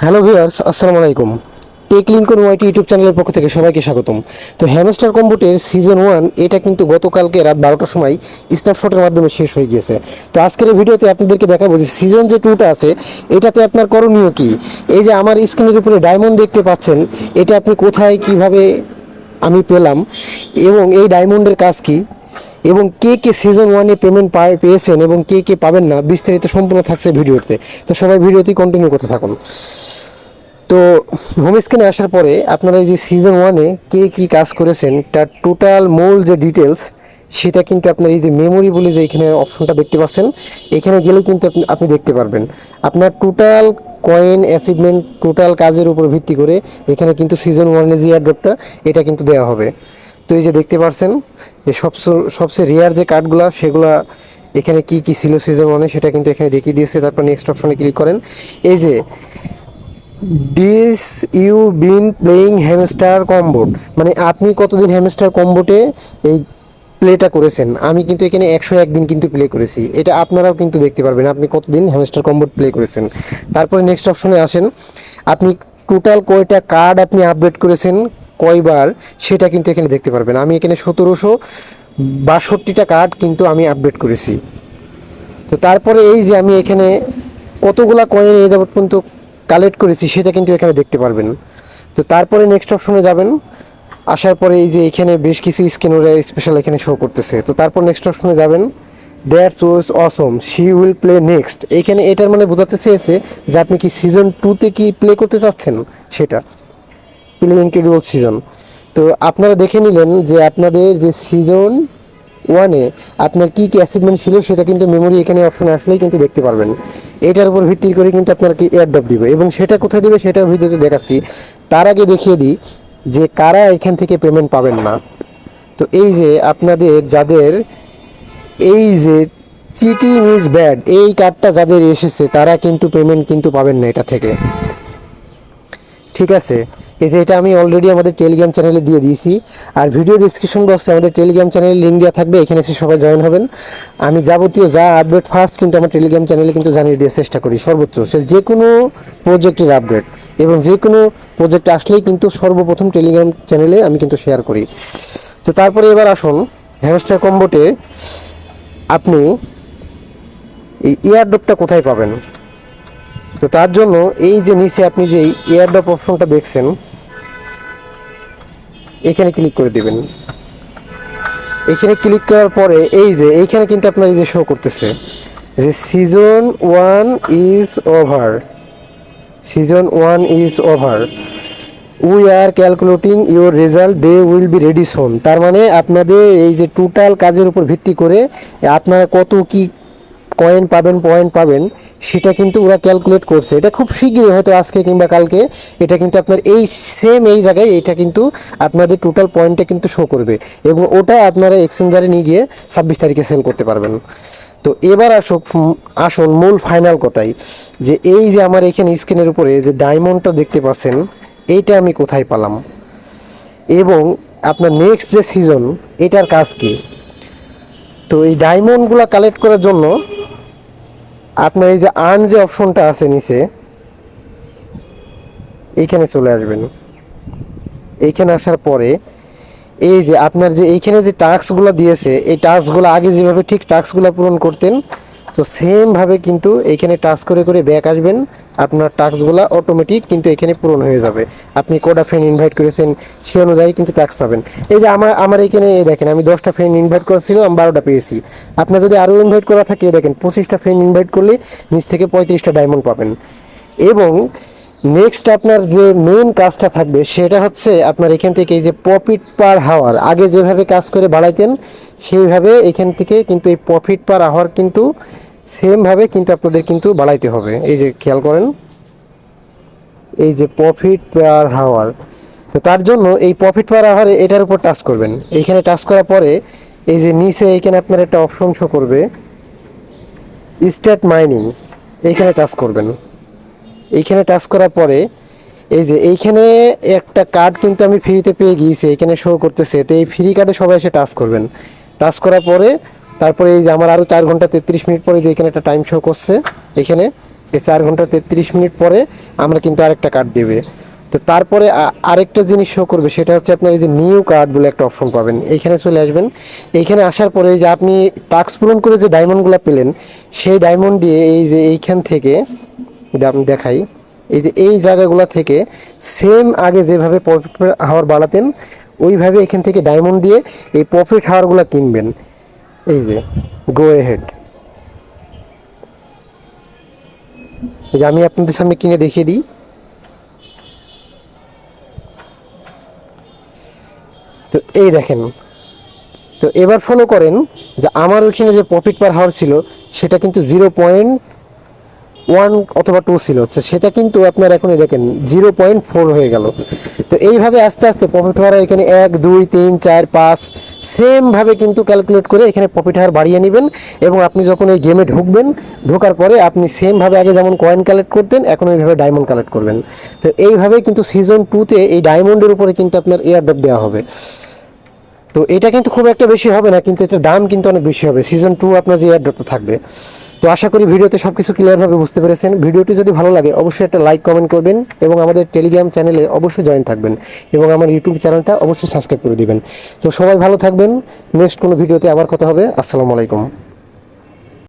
Hello viewers, আসসালামু আলাইকুম। Take Lincoln ওয়াইটি YouTube চ্যানেলের পক্ষ থেকে সবাইকে স্বাগতম। তো হ্যামস্টার কম্বোটের সিজন 1 এটা কিন্তু গতকালকে রাত 12টার সময় স্ন্যাপশটের মাধ্যমে শেষ হয়ে গিয়েছে। তো আজকের এই ভিডিওতে আপনাদেরকে দেখাবো যে সিজন যে 2টা আছে এটাতে আপনার করণীয় কি। এই যে আমার স্ক্রিনের উপরে ডায়মন্ড দেখতে পাচ্ছেন, এটা আপনি কোথায় কিভাবে আমি পেলাম এবং এই ডায়মন্ডের কাজ কি এবং কে কে সিজন 1-এ পেমেন্ট পেয়েছেন এবং কে কে পাবেন না, বিস্তারিত সম্পূর্ণ থাকছে ভিডিওতে। তো সবাই ভিডিওতেই কন্টিনিউ করতে থাকুন। তো হোম স্ক্রিনে আসার পরে আপনারা এই যে সিজন 1-এ কে কী কাজ করেছেন তার টোটাল মূল যে ডিটেলস সেটা কিন্তু আপনার এই যে মেমোরি বলে যে এখানে অপশনটা দেখতে পাচ্ছেন, এখানে গেলে কিন্তু আপনি দেখতে পারবেন আপনার টোটাল কয়েন অ্যাচিভমেন্ট টোটাল কাজের উপর ভিত্তি করে এখানে কিন্তু সিজন 1-এ যে এয়ারড্রপটা এটা কিন্তু দেওয়া হবে। তো এই যে দেখতে পাচ্ছেন যে সবচেয়ে রেয়ার যে কার্ডগুলো সেগুলা এখানে কি কি ছিল সিজন 1-এ সেটা কিন্তু এখানে দেখিয়ে দিয়েছে। তারপর নেক্সট অপশনে ক্লিক করেন। এই যে this you been playing Hamster Kombat, মানে আপনি কতদিন হ্যামস্টার কম্বোটে এই প্লেটা করেছেন। আমি কিন্তু এখানে 101 দিন কিন্তু প্লে করেছি, এটা আপনারাও কিন্তু দেখতে পারবেন আপনি কতদিন হ্যামস্টার কম্বোট প্লে করেছেন। তারপরে নেক্সট অপশনে আসেন, আপনি টোটাল কয়টা কার্ড আপনি আপডেট করেছেন কয়বার সেটা কিন্তু এখানে দেখতে পারবেন। আমি এখানে 1762টা কার্ড কিন্তু আমি আপডেট করেছি। তো তারপরে এই যে আমি এখানে কতগুলা কয়েন এই যাবত কিন্তু কালেক্ট করেছি সেটা কিন্তু এখানে দেখতে পারবেন। তো তারপরে নেক্সট অপশনে যাবেন, আসার পরে এই যে এখানে বেশ কিছু স্ক্রিন ওরা স্পেশাল এখানে শো করতেছে। তো তারপর নেক্সট অপশনে যাবেন, that's was Assam she will play next. এইখানে এটার মানে বোঝাতে চেয়েছে যে আপনি কি সিজন 2-তে কি প্লে করতে চাচ্ছেন, সেটা প্লে ইনক্রেডিবল সিজন। তো আপনারা দেখে নিলেন যে আপনাদের যে সিজন 1-এ আপনার কী কী অ্যাচিভমেন্ট ছিল সেটা কিন্তু মেমোরি এখানে অপশনে আসলেই কিন্তু দেখতে পারবেন। এটার উপর ভিত্তি করে কিন্তু আপনাকে এয়ারড্রপ দিবে এবং সেটা কোথায় দিবে সেটা ভিডিওতে দেখাচ্ছি। তার আগে দেখিয়ে দিই যে কারা এখান থেকে পেমেন্ট পাবেন না। তো এই যে আপনাদের যাদের এই যে চিটিং ইজ ব্যাড এই কার্ডটা যাদের এসেছে তারা কিন্তু পেমেন্ট কিন্তু পাবেন না এটা থেকে, ঠিক আছে। এই যে এটা আমি অলরেডি আমাদের টেলিগ্রাম চ্যানেলে দিয়ে দিয়েছি, আর ভিডিও ডিসক্রিপশন বক্সে আমাদের টেলিগ্রাম চ্যানেলের লিঙ্ক দেওয়া থাকবে, এখানে এসে সবাই জয়েন হবেন। আমি যাবতীয় যা আপডেট ফার্স্ট কিন্তু আমার টেলিগ্রাম চ্যানেলে কিন্তু জানিয়ে দেওয়ার চেষ্টা করি সর্বোচ্চ, সে যে কোনো প্রজেক্টের আপডেট এবং যে কোনো প্রজেক্ট আসলেই কিন্তু সর্বপ্রথম টেলিগ্রাম চ্যানেলে আমি কিন্তু শেয়ার করি। তো তারপরে এবার আসুন হ্যামস্টার কম্বোটে আপনি এই এয়ারড্রপটা কোথায় পাবেন। তো তার জন্য এই যে নিচে আপনি যে এয়ারড্রপ অপশনটা দেখছেন এখানে ক্লিক করে দিবেন। এখানে ক্লিক করার পরে এই যে এইখানে কিন্তু আপনার এই যে শো করতেছে যে season 1 is over, season 1 is over, we are calculating your result, they will be ready soon. তার মানে আপনাদের এই যে টোটাল কাজের উপর ভিত্তি করে আপনারা কত কি কয়েন পাবেন পয়েন্ট পাবেন সেটা কিন্তু ওরা ক্যালকুলেট করছে। এটা খুব শীঘ্রই হয়তো আজকে কিংবা কালকে এটা কিন্তু আপনার এই সেম এই জায়গায় এটা কিন্তু আপনাদের টোটাল পয়েন্টটা কিন্তু শো করবে এবং ওটা আপনারা এক্সচেঞ্জারে নিয়ে গিয়ে 26 তারিখে সেল করতে পারবেন। তো এবার আসুন মূল ফাইনাল কথাই, যে এই যে আমার এখানে স্ক্রিনের উপরে যে ডায়মন্ডটা দেখতে পাচ্ছেন এইটা আমি কোথায় পেলাম এবং আপনার নেক্সট যে সিজন এটার কাজ কি। তো এই ডায়মন্ডগুলো কালেক্ট করার জন্য আপনার এই যে আর্ন যে অপশনটা আছে নিচে এইখানে চলে আসবেন। এইখানে আসার পরে এই যে আপনার যে এইখানে যে টাস্কগুলো দিয়েছে এই টাস্কগুলো আগে যেভাবে ঠিক টাস্কগুলো পূরণ করতেন তো সেমভাবে কিন্তু এইখানে টাস্ক করে করে ব্যাক আসবেন, আপনার টাস্কগুলো অটোমেটিক কিন্তু এখানে পূরণ হয়ে যাবে। আপনি কটা ফ্রেন্ড ইনভাইট করেছেন সে অনুযায়ী কিন্তু টাস্ক পাবেন। এই যে আমার এইখানে দেখেন আমি 10টা ফ্রেন্ড ইনভাইট করেছিলাম, আমি 12টা পেয়েছি। আপনার যদি আরও ইনভাইট করা থাকে দেখেন 25টা ফ্রেন্ড ইনভাইট করলে নিচ থেকে 35টা ডায়মন্ড পাবেন। এবং নেক্সট আপনার যে মেইন কাজটা থাকবে সেটা হচ্ছে আপনার এখান থেকে এই যে প্রফিট পার হাওয়ার আগে যেভাবে কাজ করে বাড়াইতেন সেইভাবে এখান থেকে কিন্তু এই প্রফিট পার আওয়ার কিন্তু সেমভাবে কিন্তু আপনাদের কিন্তু বাড়াইতে হবে। এই যে খেয়াল করেন এই যে প্রফিট পার হাওয়ার, তো তার জন্য এই প্রফিট পার আওয়ারে এটার উপর টাচ করবেন। এইখানে টাচ করার পরে এই যে নিচে এইখানে আপনার একটা অপশন শো করবে স্টার্ট মাইনিং, এইখানে টাচ করবেন। এইখানে টাচ করার পরে এই যে এইখানে একটা কার্ড কিন্তু আমি ফ্রিতে পেয়ে গিয়েছি এখানে শো করতেছে। তো এই ফ্রি কার্ডে সবাই এসে টাচ করবেন। টাচ করার পরে তারপরে এই যে আমার আরও 4 ঘন্টা 33 মিনিট পরে যে এখানে একটা টাইম শো করছে এখানে এই 4 ঘন্টা 33 মিনিট পরে আমরা কিন্তু আরেকটা কার্ড দেবে। তো তারপরে আরেকটা জিনিস শো করবে, সেটা হচ্ছে আপনার এই যে নিউ কার্ড বলে একটা অপশন পাবেন, এইখানে চলে আসবেন। এইখানে আসার পরে যে আপনি টাস্ক পূরণ করে যে ডায়মন্ডগুলো পেলেন, সেই ডায়মন্ড দিয়ে এই যে এইখান থেকে আমি দেখাই, এই যে এই জায়গাগুলো থেকে সেম আগে যেভাবে প্রফিট হাওয়ার বাড়াতেন ওইভাবে এখান থেকে ডায়মন্ড দিয়ে এই প্রফিট হাওয়ারগুলো কিনবেন। এই যে গো এহেড, এই যে আমি আপনাদের সামনে কিনে দেখিয়ে দিই। তো এই দেখেন, তো এবার ফলো করেন যে আমার ওইখানে যে প্রফিট পার হাওয়ার ছিল সেটা কিন্তু 0.1 অথবা 2 ছিল, হচ্ছে সেটা কিন্তু আপনার এখন দেখেন 0.4 হয়ে গেল। তো এইভাবে আস্তে আস্তে প্রফিট হাওয়ার এখানে 1 2 3 4 5 সেমভাবে কিন্তু ক্যালকুলেট করে এখানে প্রফিট হাওয়ার বাড়িয়ে নেবেন। এবং আপনি যখন এই গেমে ঢুকবেন, ঢোকার পরে আপনি সেমভাবে আগে যেমন কয়েন কালেক্ট করতেন এখন ওইভাবে ডায়মন্ড কালেক্ট করবেন। তো এইভাবে কিন্তু সিজন 2-তে এই ডায়মন্ডের উপরে কিন্তু আপনার এয়ারড্রপ দেওয়া হবে। তো এটা কিন্তু খুব একটা বেশি হবে না, কিন্তু এটার দাম কিন্তু অনেক বেশি হবে সিজন 2 আপনার যে এয়ারড্রপটা থাকবে। তো আশা করি ভিডিওতে সব কিছু ক্লিয়ারভাবে বুঝতে পেরেছেন। ভিডিওটি যদি ভালো লাগে অবশ্যই একটা লাইক কমেন্ট করবেন এবং আমাদের টেলিগ্রাম চ্যানেলে অবশ্যই জয়েন থাকবেন এবং আমার ইউটিউব চ্যানেলটা অবশ্যই সাবস্ক্রাইব করে দিবেন। তো সবাই ভালো থাকবেন, নেক্সট কোনো ভিডিওতে আবার কথা হবে। আসসালামু আলাইকুম।